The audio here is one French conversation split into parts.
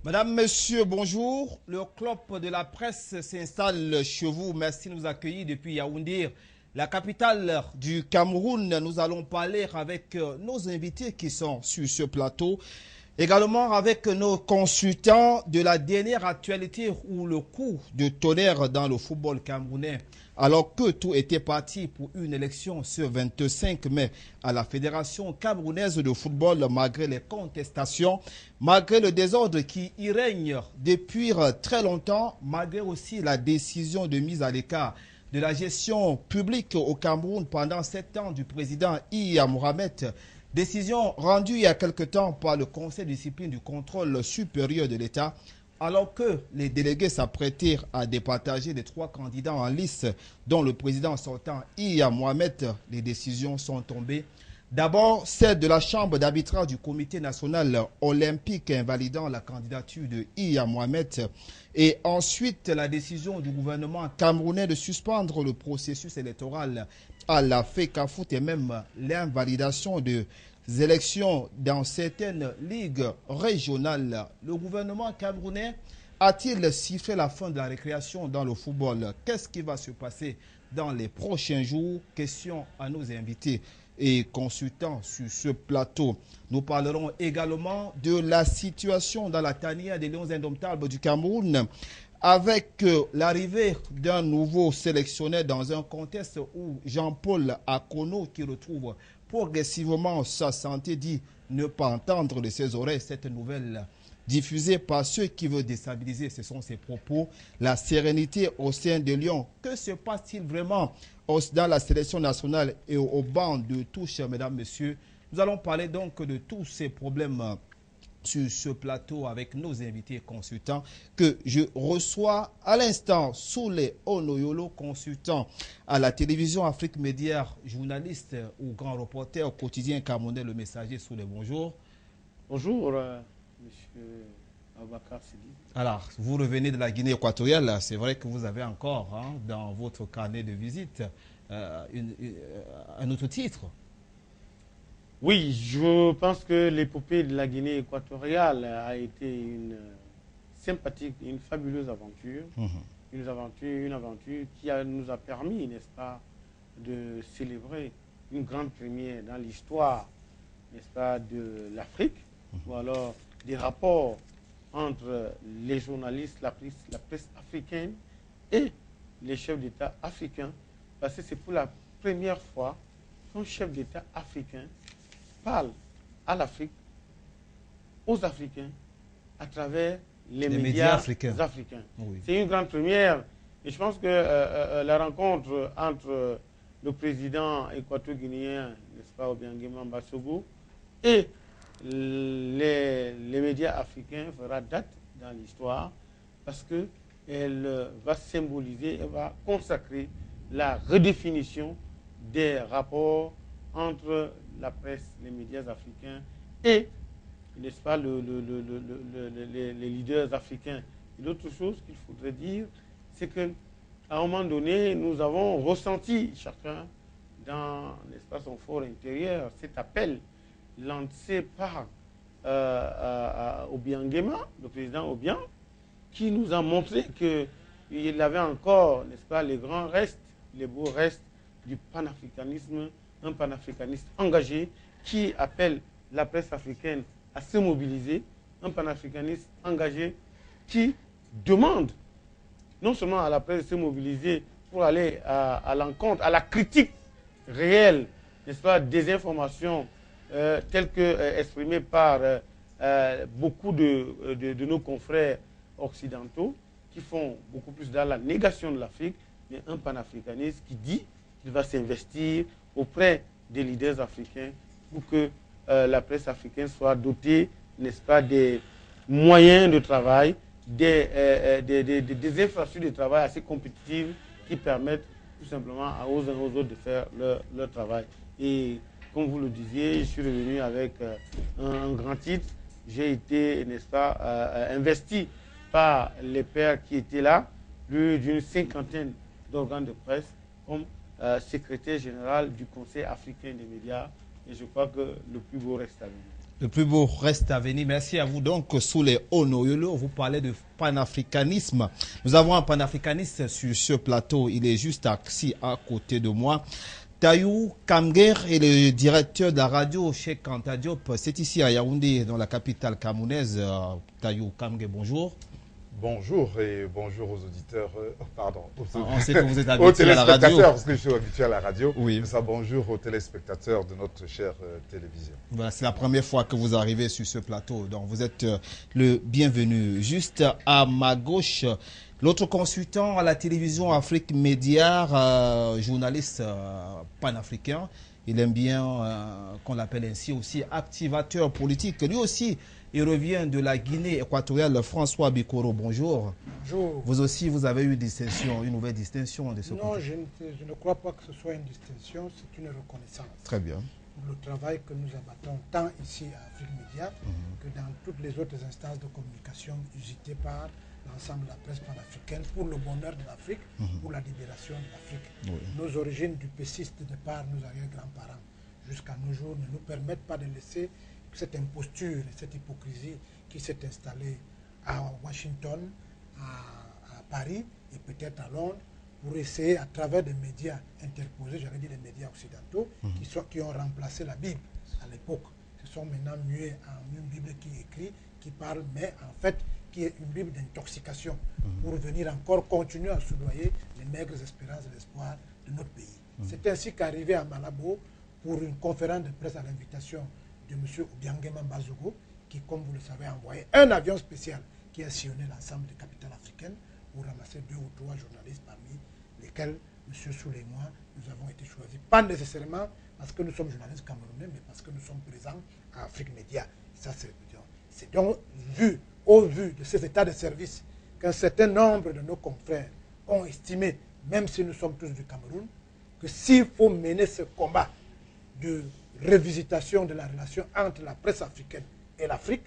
Madame, Monsieur, bonjour. Le club de la presse s'installe chez vous. Merci de nous accueillir depuis Yaoundé, la capitale du Cameroun. Nous allons parler avec nos invités qui sont sur ce plateau. Également avec nos consultants de la dernière actualité ou le coup de tonnerre dans le football camerounais. Alors que tout était parti pour une élection ce 25 mai à la Fédération camerounaise de football, malgré les contestations, malgré le désordre qui y règne depuis très longtemps, malgré aussi la décision de mise à l'écart de la gestion publique au Cameroun pendant 7 ans du président Iya Mohamed. Décision rendue il y a quelque temps par le Conseil de discipline du contrôle supérieur de l'État, alors que les délégués s'apprêtaient à départager les 3 candidats en lice, dont le président sortant Iya Mohamed. Les décisions sont tombées. D'abord, celle de la chambre d'arbitrage du comité national olympique invalidant la candidature de Iya Mohamed. Et ensuite, la décision du gouvernement camerounais de suspendre le processus électoral à la FECAFOOT et même l'invalidation des élections dans certaines ligues régionales. Le gouvernement camerounais a-t-il sifflé la fin de la récréation dans le football? Qu'est-ce qui va se passer dans les prochains jours? Question à nos invités et consultants sur ce plateau. Nous parlerons également de la situation dans la tanière des Lions indomptables du Cameroun, avec l'arrivée d'un nouveau sélectionneur dans un contexte où Jean-Paul Akono, qui retrouve progressivement sa santé, dit ne pas entendre de ses oreilles cette nouvelle diffusée par ceux qui veulent déstabiliser. Ce sont ses propos. La sérénité au sein des Lions. Que se passe-t-il vraiment dans la sélection nationale et au banc de touche, mesdames, messieurs? Nous allons parler donc de tous ces problèmes sur ce plateau avec nos invités consultants que je reçois à l'instant. Soulé Onoyolo, consultant à la télévision Afrique Média, journaliste ou grand reporter au quotidien camerounais Le Messager. Soulé, bonjour. Bonjour, monsieur Abakar Sidi. Alors, vous revenez de la Guinée équatoriale. C'est vrai que vous avez encore dans votre carnet de visite un autre titre. Oui, je pense que l'épopée de la Guinée équatoriale a été une sympathique, une fabuleuse aventure. Une aventure qui nous a permis, n'est-ce pas, de célébrer une grande première dans l'histoire, n'est-ce pas, de l'Afrique, ou alors des rapports entre les journalistes, la presse africaine et les chefs d'État africains, parce que c'est pour la première fois qu'un chef d'État africain parle à l'Afrique, aux Africains, à travers les médias africains. Oui. C'est une grande première. Et je pense que la rencontre entre le président équato-guinéen, n'est-ce pas, Obiangema Mbasogo, et les médias africains fera date dans l'histoire parce qu'elle va symboliser, elle va consacrer la redéfinition des rapports entre la presse, les médias africains et, n'est-ce pas, les leaders africains. Et l'autre chose qu'il faudrait dire, c'est qu'à un moment donné, nous avons ressenti chacun dans, n'est-ce pas, son fort intérieur, cet appel lancé par Obiangema, le président Obiang, qui nous a montré qu'il avait encore, n'est-ce pas, les grands restes, les beaux restes du panafricanisme, un panafricaniste engagé qui appelle la presse africaine à se mobiliser, un panafricaniste engagé qui demande non seulement à la presse de se mobiliser pour aller à l'encontre, à la critique réelle, n'est-ce pas, des informations telles que exprimées par beaucoup de nos confrères occidentaux qui font beaucoup plus dans la négation de l'Afrique, mais un panafricaniste qui dit qu'il va s'investir auprès des leaders africains pour que la presse africaine soit dotée, n'est-ce pas, des moyens de travail, des infrastructures de travail assez compétitives qui permettent tout simplement aux uns aux autres de faire leur travail. Et comme vous le disiez, je suis revenu avec un grand titre. J'ai été, n'est-ce pas, investi par les pairs qui étaient là, plus d'une 50aine d'organes de presse, comme secrétaire général du Conseil africain des médias. Et je crois que le plus beau reste à venir. Le plus beau reste à venir. Merci à vous. Donc, sous les Onoyolo, vous parlez de panafricanisme. Nous avons un panafricaniste sur ce plateau. Il est juste assis à côté de moi. Tayou Kamger est le directeur de la radio chez Kanta Diop. C'est ici à Yaoundé, dans la capitale camerounaise. Tayou Kamger, bonjour. Bonjour et bonjour aux auditeurs, on sait que vous êtes habitué à la radio. Parce que je suis habitué à la radio. Oui. Mais ça, bonjour aux téléspectateurs de notre chère télévision. Voilà, c'est la première fois que vous arrivez sur ce plateau, donc vous êtes le bienvenu. Juste à ma gauche, l'autre consultant à la télévision Afrique Média, journaliste panafricain. Il aime bien qu'on l'appelle ainsi aussi, activateur politique. Lui aussi, il revient de la Guinée équatoriale. François Bikoro, bonjour. Bonjour. Vous aussi, vous avez eu une nouvelle distinction de ce côté. Non, je ne crois pas que ce soit une distinction, c'est une reconnaissance. Très bien. Pour le travail que nous abattons tant ici à Afrique Média que dans toutes les autres instances de communication usitées par l'ensemble de la presse panafricaine pour le bonheur de l'Afrique, pour la libération de l'Afrique. Oui. Nos origines du péciste de par nos arrière-grands-parents jusqu'à nos jours ne nous permettent pas de laisser cette imposture et cette hypocrisie qui s'est installée à Washington, à Paris et peut-être à Londres pour essayer à travers des médias interposés, j'allais dire des médias occidentaux, qui ont remplacé la Bible à l'époque. Ce sont maintenant muets en une Bible qui écrit, qui parle, mais en fait qui est une Bible d'intoxication pour venir encore continuer à soudoyer les maigres espérances et l'espoir de notre pays. C'est ainsi qu'arrivé à Malabo pour une conférence de presse à l'invitation de M. Obiangema Bazogo, qui, comme vous le savez, a envoyé un avion spécial qui a sillonné l'ensemble des capitales africaines pour ramasser 2 ou 3 journalistes parmi lesquels M. Souley et moi, nous avons été choisis. Pas nécessairement parce que nous sommes journalistes camerounais, mais parce que nous sommes présents à Afrique Média. Ça, c'est donc au vu de ces états de service qu'un certain nombre de nos confrères ont estimé, même si nous sommes tous du Cameroun, que s'il faut mener ce combat de revisitation de la relation entre la presse africaine et l'Afrique,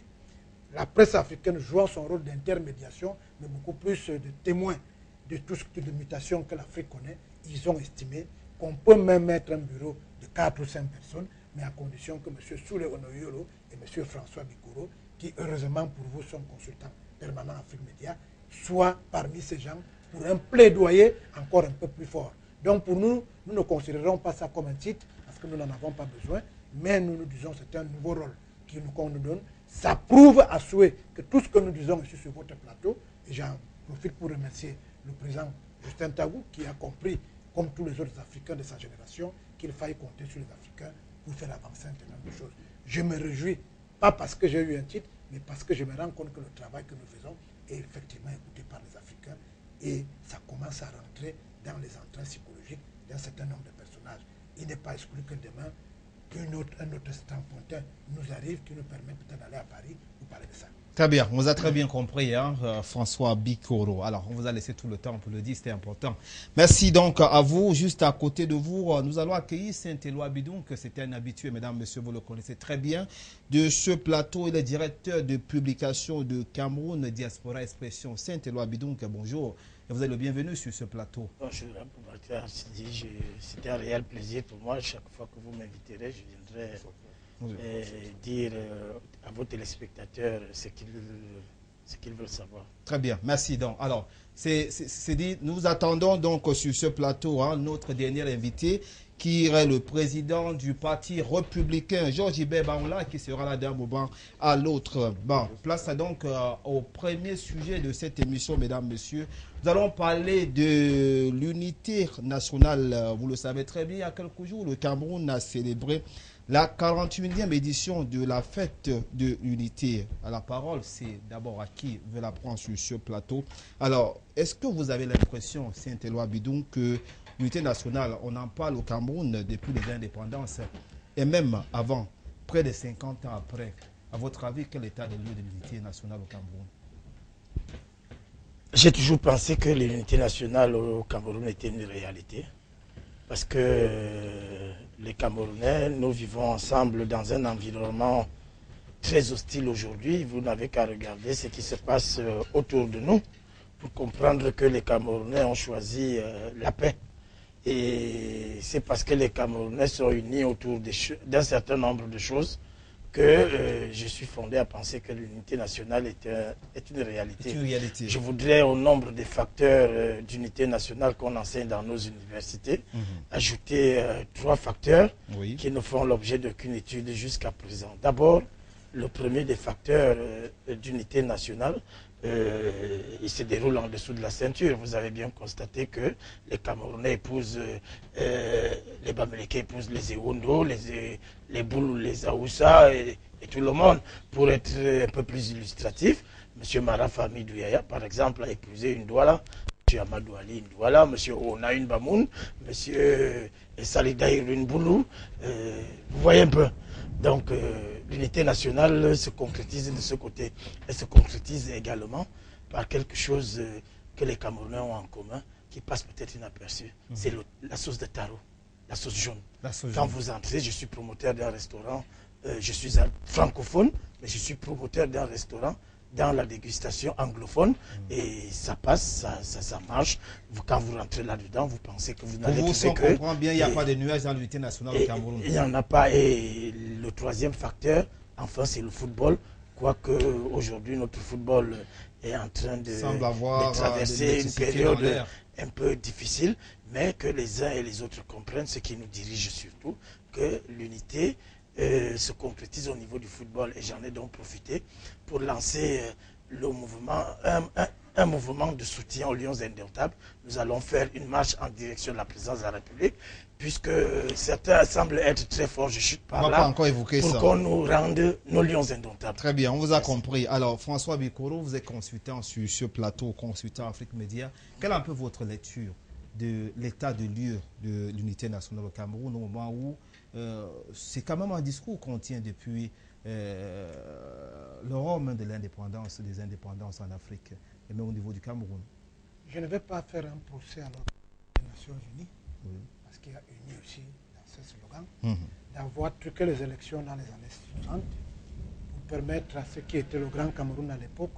la presse africaine jouant son rôle d'intermédiation, mais beaucoup plus de témoin de tout ce de mutation que l'Afrique connaît, ils ont estimé qu'on peut même mettre un bureau de 4 ou 5 personnes, mais à condition que M. Souley Onoyolo et M. François Bikoro, qui heureusement pour vous sont consultants permanents Afrique Média, soient parmi ces gens pour un plaidoyer encore un peu plus fort. Donc pour nous, nous ne considérons pas ça comme un titre, parce que nous n'en avons pas besoin, mais nous nous disons que c'est un nouveau rôle qu'on nous donne. Ça prouve à souhait que tout ce que nous disons ici sur votre plateau, et j'en profite pour remercier le président Justin Tagou, qui a compris, comme tous les autres Africains de sa génération, qu'il fallait compter sur les Africains pour faire avancer un certain nombre de choses. Je me réjouis, pas parce que j'ai eu un titre, mais parce que je me rends compte que le travail que nous faisons est effectivement écouté par les Africains, et ça commence à rentrer dans les entrailles psychologiques d'un certain nombre de personnages. Il n'est pas exclu que demain, un autre Stampontin nous arrive qui nous permet peut-être d'aller à Paris pour parler de ça. Très bien, on vous a très bien compris, hein, François Bikoro. Alors, on vous a laissé tout le temps pour le dire, c'était important. Merci donc à vous. Juste à côté de vous, nous allons accueillir Saint-Éloi Bidoun, que c'était un habitué, mesdames, messieurs, vous le connaissez très bien, de ce plateau. Il est directeur de publication de Cameroun Diaspora Expression. Saint-Éloi Bidoun, bonjour. Et vous êtes le bienvenu sur ce plateau. Bonjour, c'était un réel plaisir pour moi. Chaque fois que vous m'inviterez, je viendrai dire à vos téléspectateurs ce qu'ils veulent savoir. Très bien, merci. Donc, alors, c'est dit, nous attendons donc sur ce plateau notre dernier invité, qui est le président du parti républicain, Georges Ibert Baoula, qui sera là d'un moment à l'autre. Bon, place donc au premier sujet de cette émission, mesdames, messieurs. Nous allons parler de l'unité nationale. Vous le savez très bien, il y a quelques jours, le Cameroun a célébré la 41e édition de la fête de l'unité. À la parole, c'est d'abord à qui veut la prendre sur ce plateau. Alors, est-ce que vous avez l'impression, Saint-Éloi Bidoun, que l'unité nationale, on en parle au Cameroun depuis les indépendances, et même avant, près de 50 ans après, à votre avis, quel état de lieu de l'unité nationale au Cameroun? J'ai toujours pensé que l'unité nationale au Cameroun était une réalité. Parce que les Camerounais, nous vivons ensemble dans un environnement très hostile aujourd'hui. Vous n'avez qu'à regarder ce qui se passe autour de nous pour comprendre que les Camerounais ont choisi la paix. Et c'est parce que les Camerounais sont unis autour d'un certain nombre de choses que je suis fondé à penser que l'unité nationale est une réalité. C'est une réalité. Je voudrais, au nombre des facteurs d'unité nationale qu'on enseigne dans nos universités, ajouter 3 facteurs qui ne font l'objet d'aucune étude jusqu'à présent. D'abord, le premier des facteurs d'unité nationale, il se déroule en dessous de la ceinture. Vous avez bien constaté que les Camerounais épousent, les Bamileke épousent les Ewondo, les Boulou, les Aoussa et tout le monde. Pour être un peu plus illustratif, M. Marafa Midouyaya, par exemple, a épousé une Douala, M. Amadou Ali une Douala, M. Ona une Bamoun, M. Salidaïr une Boulou. Vous voyez un peu. Donc, l'unité nationale se concrétise de ce côté. Elle se concrétise également par quelque chose que les Camerounais ont en commun, qui passe peut-être inaperçu. C'est la sauce de taro, la sauce jaune. Quand vous entrez, je suis promoteur d'un restaurant, je suis un francophone, mais je suis promoteur d'un restaurant dans la dégustation anglophone, et ça passe, ça marche. Quand vous rentrez là-dedans, vous pensez que vous n'allez trouver que... On comprend bien, il n'y a pas de nuages dans l'unité nationale au Cameroun. Il n'y en a pas. Et le troisième facteur, enfin, c'est le football. Quoique aujourd'hui, notre football est en train de traverser une période un peu difficile, mais que les uns et les autres comprennent, ce qui nous dirige surtout, que l'unité se concrétise au niveau du football. Et j'en ai donc profité pour lancer le mouvement, un mouvement de soutien aux Lions indomptables. Nous allons faire une marche en direction de la présidence de la République, puisque certains semblent être très forts, je chute par là, pour qu'on nous rende nos Lions indomptables. Très bien, on vous a compris. Alors, François Bikoro, vous êtes consultant sur ce plateau, consultant Afrique Média. Quelle est un peu votre lecture de l'état de lieu de l'unité nationale au Cameroun, au moment où c'est quand même un discours qu'on tient depuis le roman de l'indépendance, des indépendances en Afrique, et même au niveau du Cameroun? Je ne vais pas faire un procès à l'Organisation des Nations Unies, parce qu'il y a uni aussi dans ce slogan, d'avoir truqué les élections dans les années 60 pour permettre à ce qui était le Grand Cameroun à l'époque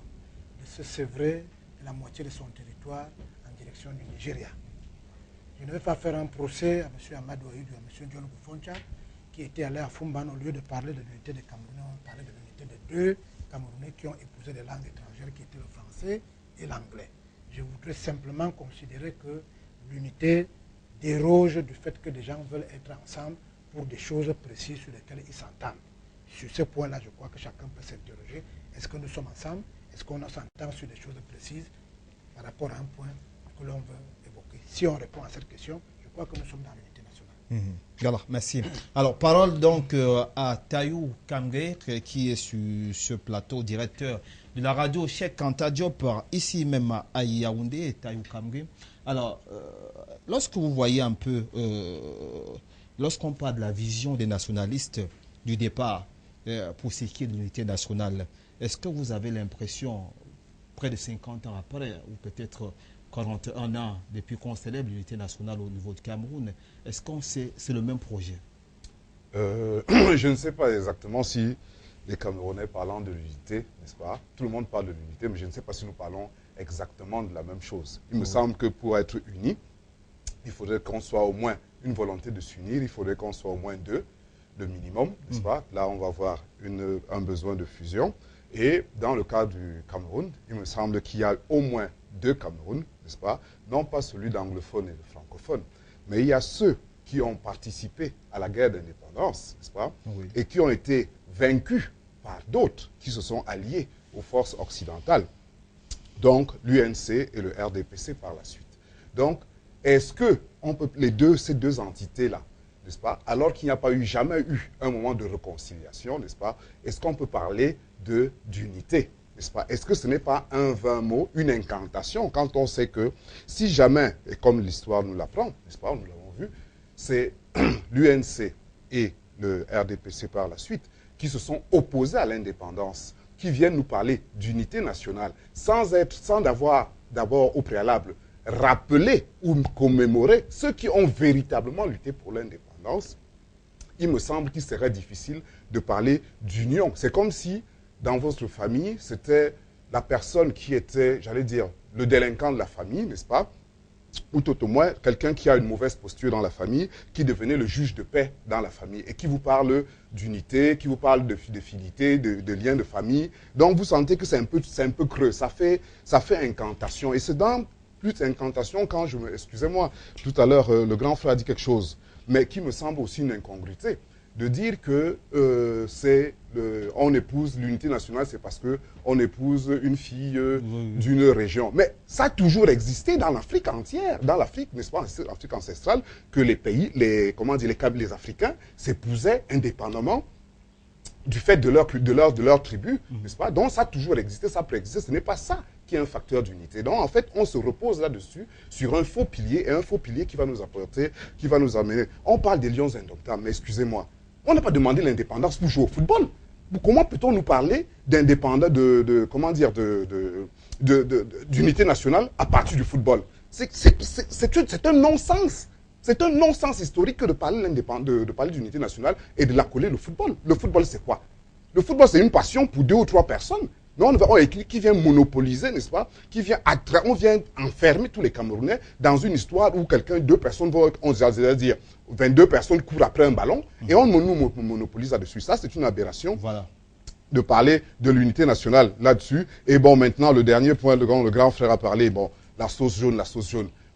de se sévrer de la moitié de son territoire en direction du Nigeria. Je ne vais pas faire un procès à M. Amadou Aïd ou à M. John Goufoncha, qui était allé à Fumban, au lieu de parler de l'unité des Camerounais, on parlait de l'unité des 2 Camerounais qui ont épousé des langues étrangères, qui étaient le français et l'anglais. Je voudrais simplement considérer que l'unité déroge du fait que des gens veulent être ensemble pour des choses précises sur lesquelles ils s'entendent. Sur ce point-là, je crois que chacun peut s'interroger. Est-ce que nous sommes ensemble? Est-ce qu'on s'entend sur des choses précises par rapport à un point que l'on veut évoquer? Si on répond à cette question, je crois que nous sommes dans l'unité nationale. Voilà, merci. Alors, parole donc à Tayou Kamge, qui est sur ce plateau, directeur de la radio Cheikh Anta Diop, ici même à Yaoundé, Tayou Kamge. Alors, lorsque vous voyez un peu, lorsqu'on parle de la vision des nationalistes du départ pour ce qui est de l'unité nationale, est-ce que vous avez l'impression, près de 50 ans après, ou peut-être 41 ans depuis qu'on célèbre l'unité nationale au niveau du Cameroun, est-ce que c'est le même projet? Je ne sais pas exactement si les Camerounais parlant de l'unité, n'est-ce pas? Tout le monde parle de l'unité, mais je ne sais pas si nous parlons exactement de la même chose. Il me semble que pour être unis, il faudrait qu'on soit au moins une volonté de s'unir, il faudrait qu'on soit au moins 2, le minimum, n'est-ce pas? Là, on va avoir un besoin de fusion. Et dans le cas du Cameroun, il me semble qu'il y a au moins 2 Camerouns, n'est-ce pas? Non pas celui d'anglophone et de francophone, mais il y a ceux qui ont participé à la guerre d'indépendance, n'est-ce pas? Oui. Et qui ont été vaincus par d'autres qui se sont alliés aux forces occidentales. Donc, l'UNC et le RDPC par la suite. Donc, est-ce que on peut, ces deux entités-là, n'est-ce pas, alors qu'il n'y a pas jamais eu un moment de réconciliation, n'est-ce pas, est-ce qu'on peut parler d'unité, n'est-ce pas? Est-ce que ce n'est pas un vain mot, une incantation, quand on sait que si jamais, et comme l'histoire nous l'apprend, n'est-ce pas, nous l'avons vu, c'est l'UNC et le RDPC par la suite qui se sont opposés à l'indépendance, qui viennent nous parler d'unité nationale, sans avoir d'abord au préalable rappelé ou commémoré ceux qui ont véritablement lutté pour l'indépendance. Il me semble qu'il serait difficile de parler d'union. C'est comme si dans votre famille, c'était la personne qui était, j'allais dire, le délinquant de la famille, n'est-ce pas? ou tout au moins quelqu'un qui a une mauvaise posture dans la famille, qui devenait le juge de paix dans la famille et qui vous parle d'unité, qui vous parle de fidélité, de liens de famille. Donc vous sentez que c'est un peu creux, ça fait incantation. Et c'est dans plus d'incantation quand excusez-moi, tout à l'heure le grand frère a dit quelque chose, mais qui me semble aussi une incongruité. De dire que on épouse l'unité nationale, c'est parce qu'on épouse une fille d'une région. Mais ça a toujours existé dans l'Afrique entière, dans l'Afrique, n'est-ce pas, l'Afrique ancestrale, que les pays, les Africains s'épousaient indépendamment du fait de leur tribu, n'est-ce pas? Donc ça a toujours existé, ça peut exister, ce n'est pas ça qui est un facteur d'unité. Donc en fait, on se repose là-dessus, sur un faux pilier, et un faux pilier qui va nous apporter, qui va nous amener. On parle des lions indomptables, mais excusez-moi, on n'a pas demandé l'indépendance pour jouer au football. Comment peut-on nous parler d'indépendance, d'unité nationale à partir du football? C'est un non-sens. C'est un non-sens historique que de parler d'unité nationale et de l'accoler le football. Le football, c'est quoi? Le football, c'est une passion pour 2 ou 3 personnes. Mais qui vient monopoliser, n'est-ce pas? On vient enfermer tous les Camerounais dans une histoire où 2 personnes vont, c'est-à-dire 22 personnes courent après un ballon et on nous monopolise là-dessus. Ça, c'est une aberration. Voilà. De parler de l'unité nationale là-dessus. Et bon, maintenant, le dernier point, le grand frère a parlé, bon, la sauce jaune.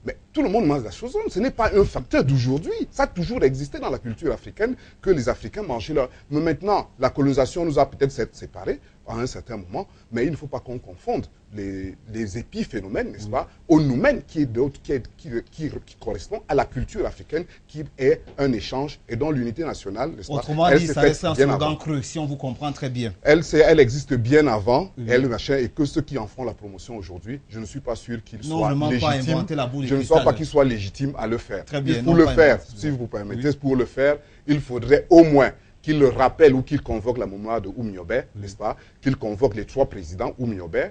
Mais tout le monde mange la sauce jaune. Ce n'est pas un facteur d'aujourd'hui. Ça a toujours existé dans la culture africaine que les Africains mangeaient leur... Mais maintenant, la colonisation nous a peut-être séparés à un certain moment, mais il ne faut pas qu'on confonde les épiphénomènes, n'est-ce pas, au noumen qui correspond à la culture africaine, qui est un échange et dont l'unité nationale, n'est-ce pas? Autrement dit, ça reste un slogan creux, si on vous comprend très bien. Elle existe bien avant, et que ceux qui en font la promotion aujourd'hui, je ne suis pas sûr qu'ils soient légitimes. Je ne suis pas qu'ils soient légitimes à le faire. Très bien. Pour le faire, si vous permettez, pour le faire, il faudrait au moins qu'il le rappelle ou qu'il convoque la mémoire de Oumniobé, n'est-ce pas? Qu'il convoque les 3 présidents, Oumniobé,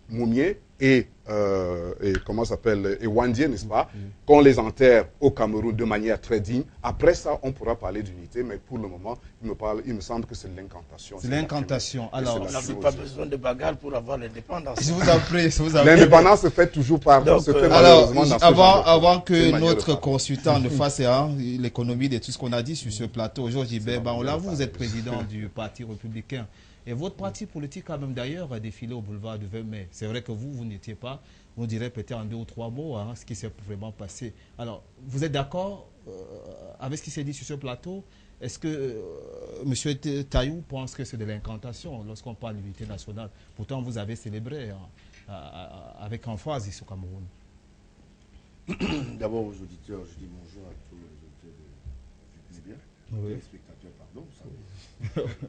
Moumié et comment s'appelle, et Wandié, n'est-ce pas? Qu'on les enterre au Cameroun de manière très digne. Après ça, on pourra parler d'unité, mais pour le moment, il me semble que c'est l'incantation. C'est l'incantation. Alors, on n'a pas besoin de bagarre pour avoir l'indépendance. Je vous en prie, l'indépendance se fait toujours par... Alors, avant que notre consultant ne fasse l'économie de tout ce qu'on a dit sur ce plateau, Georges Ibert, on l'avoue, vous êtes président du Parti républicain. Et votre parti politique a même d'ailleurs défilé au boulevard du 20 mai. C'est vrai que vous n'étiez pas, on dirait peut-être en 2 ou 3 mots, ce qui s'est vraiment passé. Alors, vous êtes d'accord avec ce qui s'est dit sur ce plateau? Est-ce que M. Taïou pense que c'est de l'incantation lorsqu'on parle d'unité nationale? Pourtant, vous avez célébré avec emphase ici au Cameroun. D'abord aux auditeurs, je dis bonjour à tous les auditeurs du Libyen, téléspectateurs, pardon, vous savez.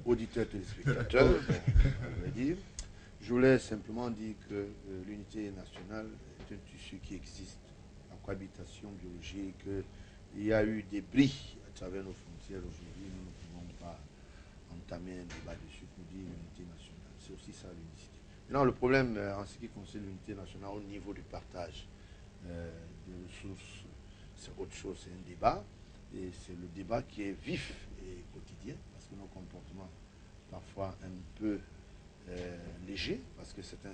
Auditeurs, téléspectateurs, on va dire. Je voulais simplement dire que l'unité nationale est un tissu qui existe en cohabitation biologique. Il y a eu des bris à travers nos frontières aujourd'hui. Nous ne pouvons pas entamer un débat dessus pour dire l'unité nationale. C'est aussi ça l'unicité. Maintenant, le problème en ce qui concerne l'unité nationale au niveau du partage des ressources, c'est autre chose, c'est un débat. Et c'est le débat qui est vif et quotidien, parce que nos comportements parfois un peu légers, parce que certains